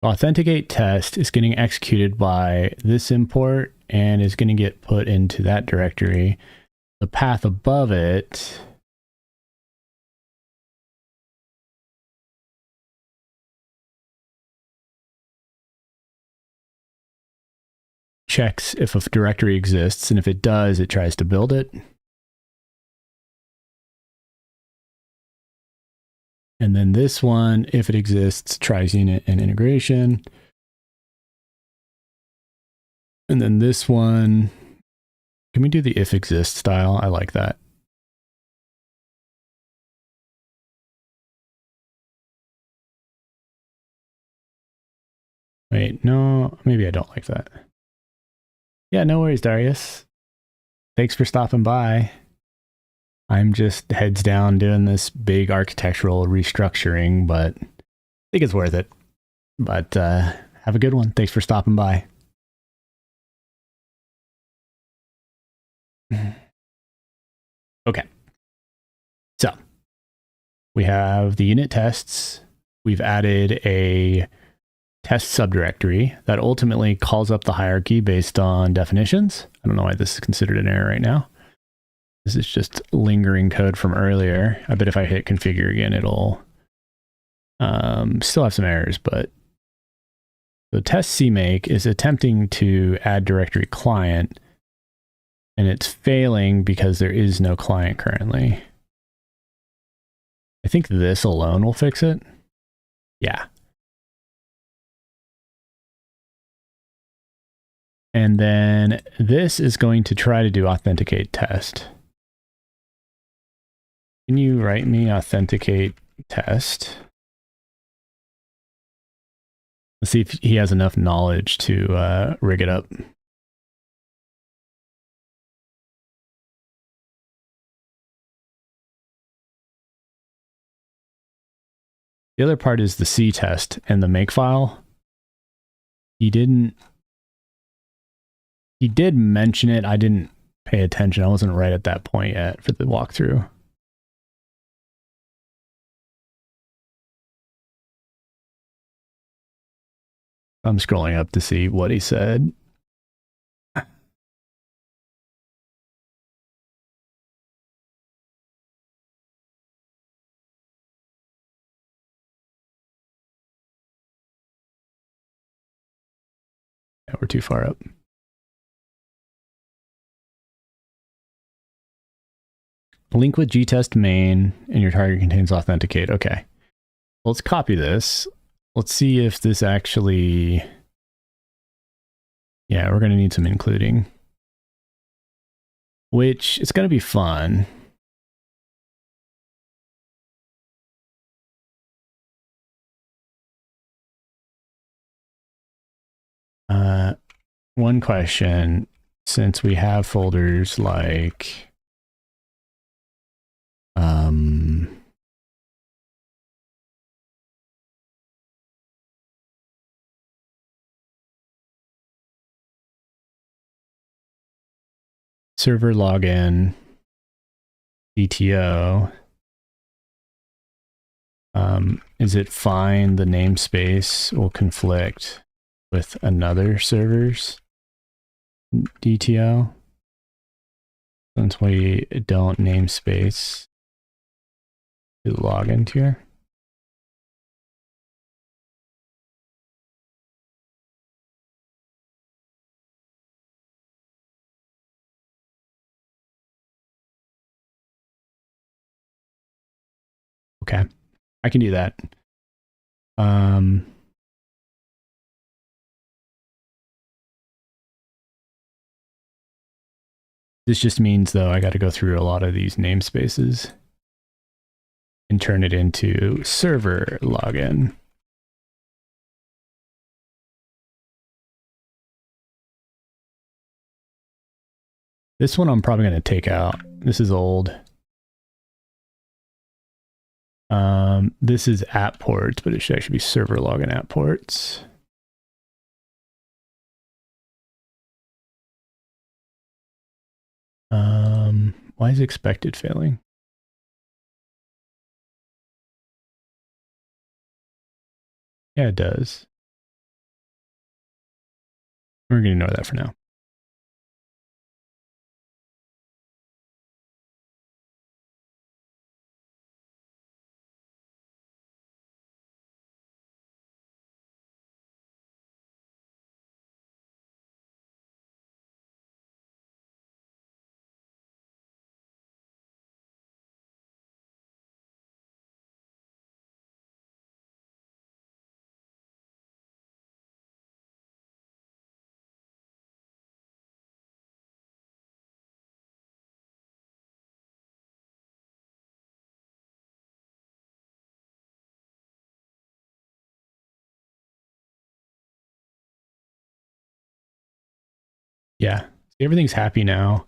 Authenticate test is getting executed by this import and is going to get put into that directory. The path above it checks if a directory exists, and if it does, it tries to build it. And then this one, if it exists, tries unit and integration. And then this one, can we do the if exists style? I like that. Wait, no, maybe I don't like that. Yeah, no worries, Darius. Thanks for stopping by. I'm just heads down doing this big architectural restructuring, but I think it's worth it. But have a good one. Thanks for stopping by. Okay. So we have the unit tests. We've added a test subdirectory that ultimately calls up the hierarchy based on definitions. I don't know why this is considered an error right now. This is just lingering code from earlier. I bet if I hit configure again, it'll still have some errors, but the test CMake is attempting to add directory client, and it's failing because there is no client currently. I think this alone will fix it. Yeah. And then this is going to try to do authenticate test. Can you write me authenticate test? Let's see if he has enough knowledge to rig it up. The other part is the C test and the make file. He did mention it. I didn't pay attention. I wasn't right at that point yet for the walkthrough. I'm scrolling up to see what he said. Yeah, we're too far up. Link with gtest main and your target contains authenticate. Okay. Well, let's copy this. Let's see if this actually... Yeah, we're going to need some including. Which, it's going to be fun. One question, since we have folders like... server login, DTO. Is it fine the namespace will conflict with another server's DTO? Since we don't namespace the login here. Okay, I can do that. This just means, though, I got to go through a lot of these namespaces and turn it into server login. This one I'm probably going to take out. This is old. This is app ports, but it should actually be server login app ports. Why is expected failing? Yeah, it does. We're going to ignore that for now. Yeah, everything's happy now,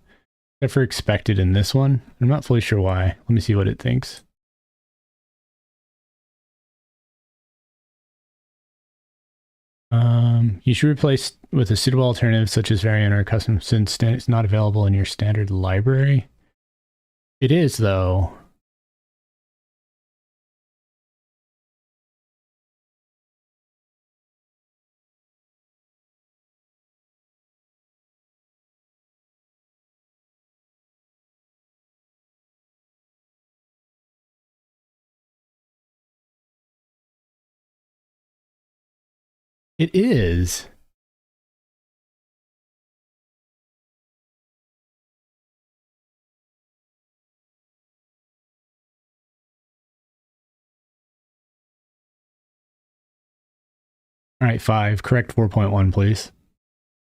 except for expected in this one. I'm not fully sure why. Let me see what it thinks. You should replace with a suitable alternative such as variant or custom since it's not available in your standard library. It is, though. It is. All right, 5. Correct 4.1, please.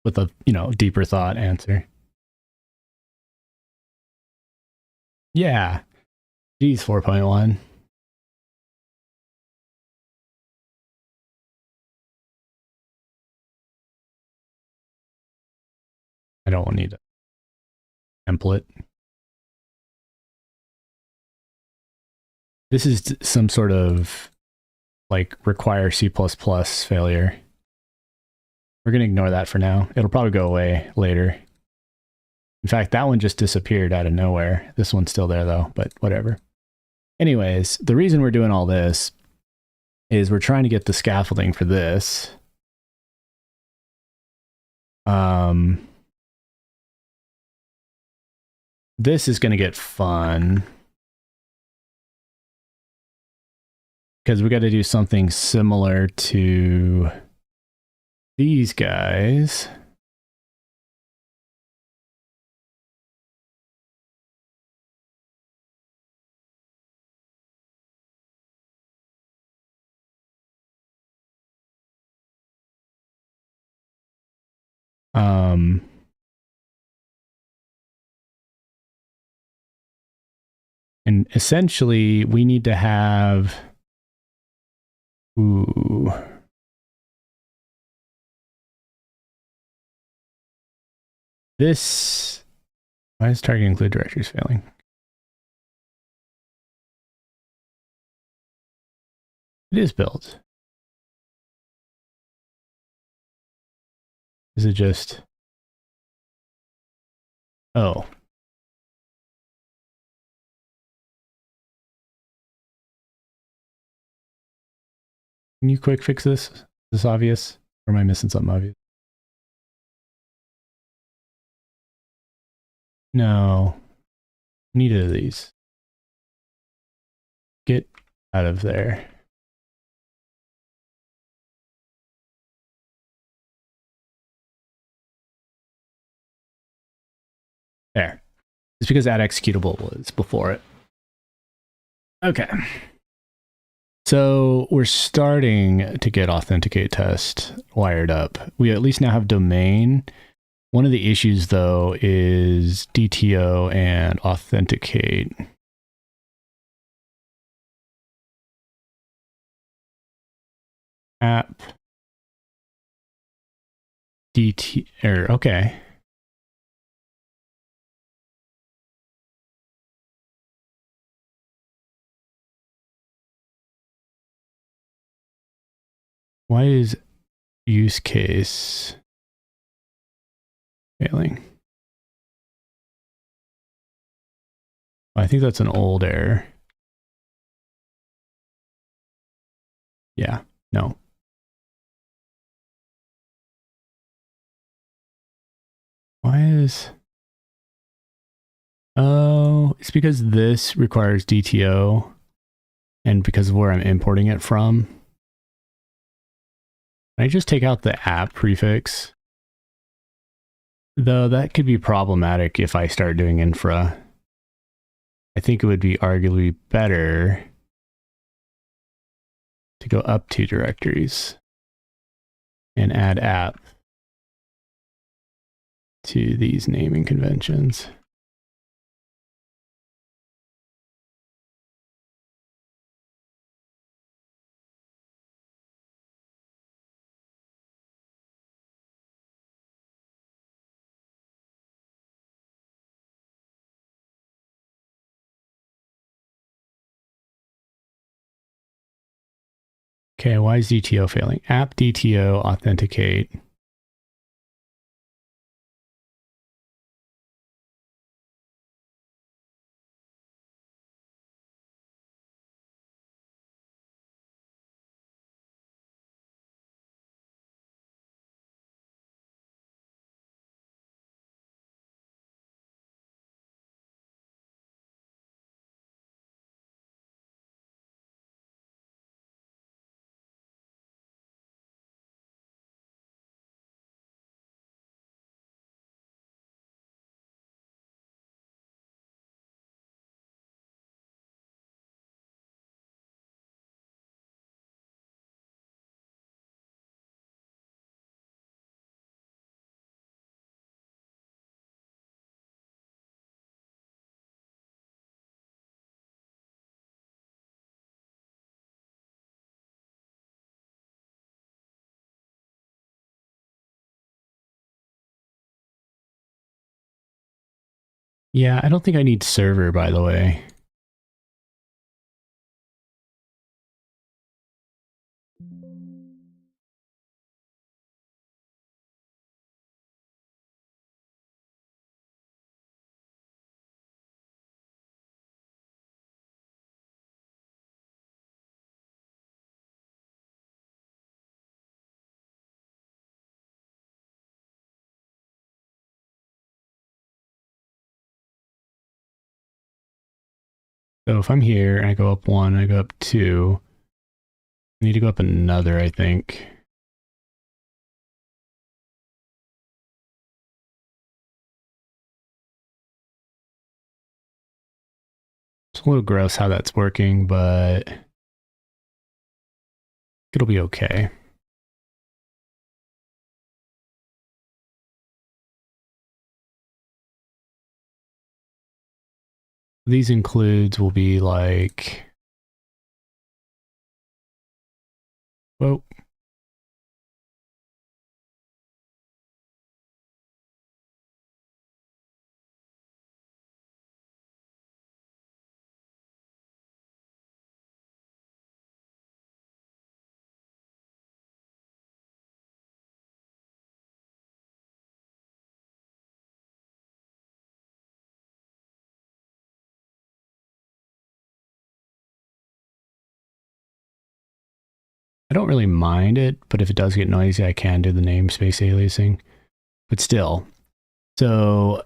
With a, deeper thought answer. Yeah. Geez, 4.1. I don't need a template. This is some sort of like require C++ failure. We're going to ignore that for now. It'll probably go away later. In fact, that one just disappeared out of nowhere. This one's still there though, but whatever. Anyways, the reason we're doing all this is we're trying to get the scaffolding for this. This is going to get fun because we got to do something similar to these guys. And essentially we need to have, this, why is target include directories failing? It is built. Is it just, oh. Can you quick fix this? Is this obvious? Or am I missing something obvious? No. Neither of these. Get out of there. There. It's because add executable was before it. Okay. So we're starting to get authenticate test wired up. We at least now have domain. One of the issues though is DTO and authenticate. App DT okay. Why is use case failing? I think that's an old error. Yeah, no. why is... Oh, it's because this requires DTO and because of where I'm importing it from. Can I just take out the app prefix? Though that could be problematic if I start doing infra. I think it would be arguably better to go up 2 directories and add app to these naming conventions. Okay, why is DTO failing? App DTO authenticate. Yeah, I don't think I need server, by the way. So if I'm here and I go up 1, I go up 2, I need to go up another, I think. It's a little gross how that's working, but it'll be okay. These includes will be like... Whoa. I don't really mind it, but if it does get noisy, I can do the namespace aliasing. But still, so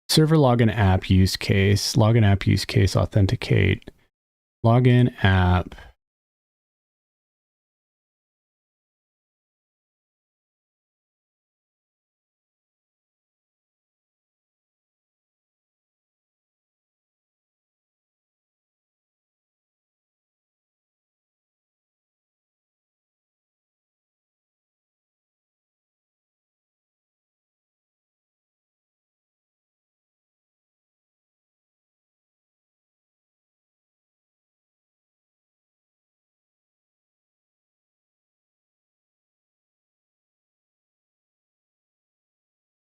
server login app use case, login app use case authenticate, login app.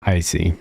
I see.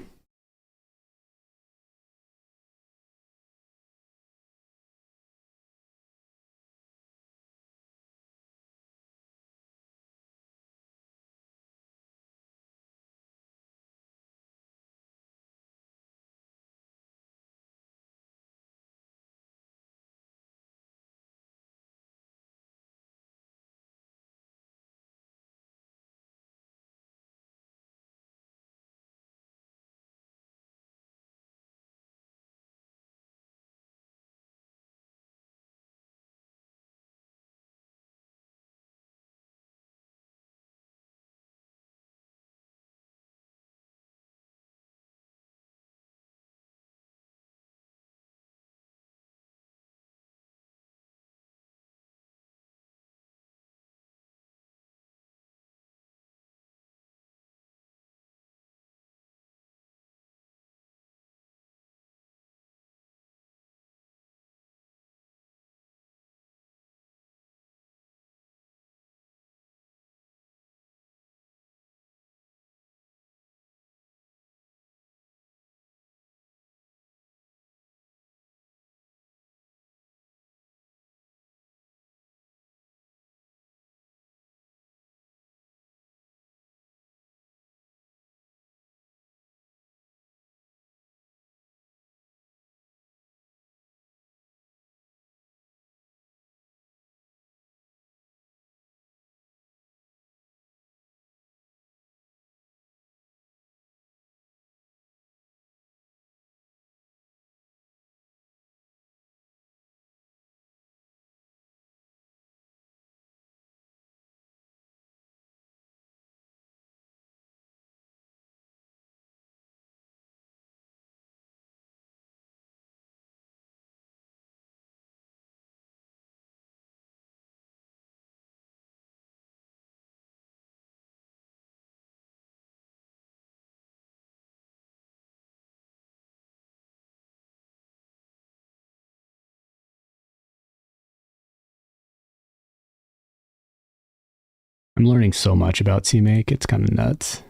I'm learning so much about CMake, it's kind of nuts.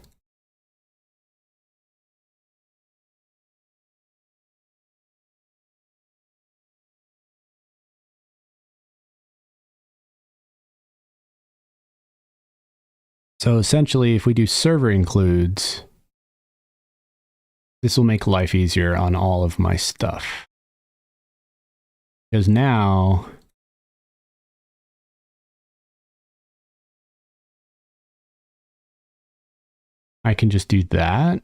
So essentially, if we do server includes, this will make life easier on all of my stuff. Because now I can just do that.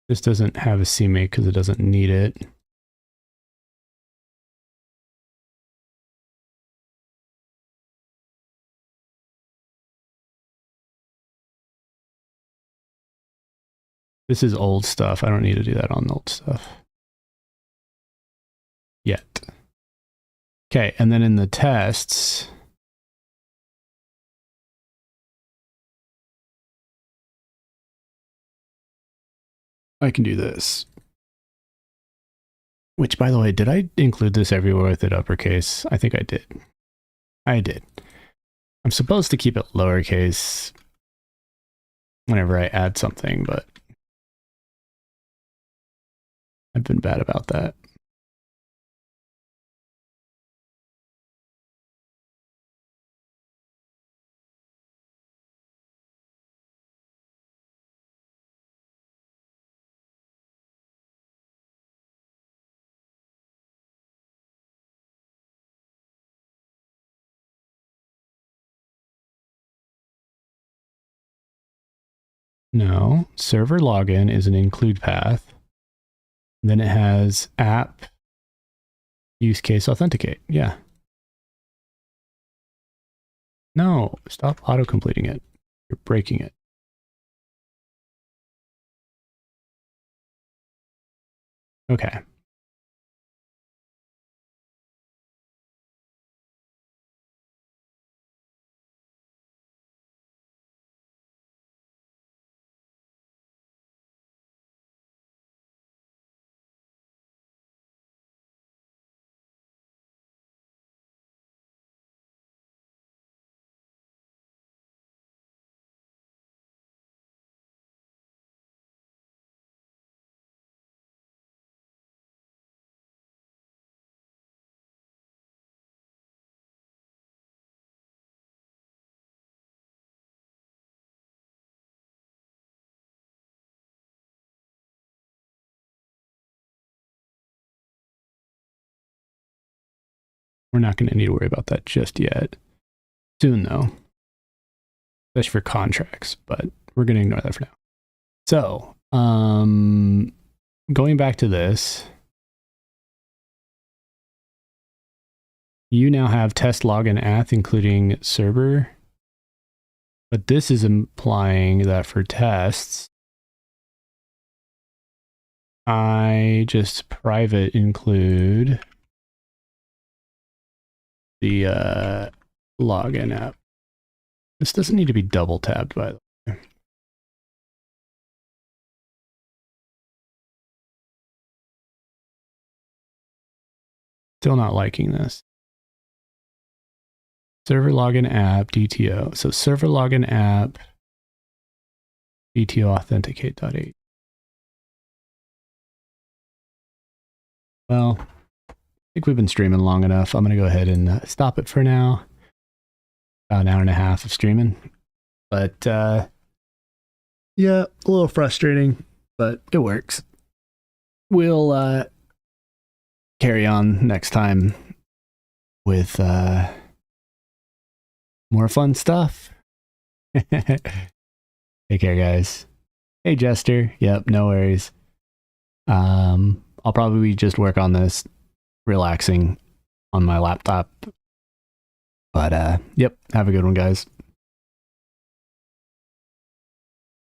This doesn't have a CMake because it doesn't need it. This is old stuff. I don't need to do that on the old stuff yet. Okay, and then in the tests, I can do this. Which, by the way, did I include this everywhere with it uppercase? I think I did. I did. I'm supposed to keep it lowercase whenever I add something, but I've been bad about that. No, server login is an include path. Then it has app use case authenticate. Yeah. No, stop auto-completing it. You're breaking it. Okay. We're not going to need to worry about that just yet. Soon, though. Especially for contracts, but we're going to ignore that for now. So, going back to this, you now have test login auth, including server. But this is implying that for tests, I just private include the login app. This doesn't need to be double tabbed, by the way. Still not liking this. Server login app, DTO. So server login app, DTO authenticate.8. Well, I think we've been streaming long enough. I'm going to go ahead and stop it for now. About an hour and a half of streaming. But yeah, a little frustrating, but it works. We'll carry on next time with more fun stuff. Take care, guys. Hey, Jester. Yep, no worries. I'll probably just work on this relaxing on my laptop. But yep, have a good one, guys.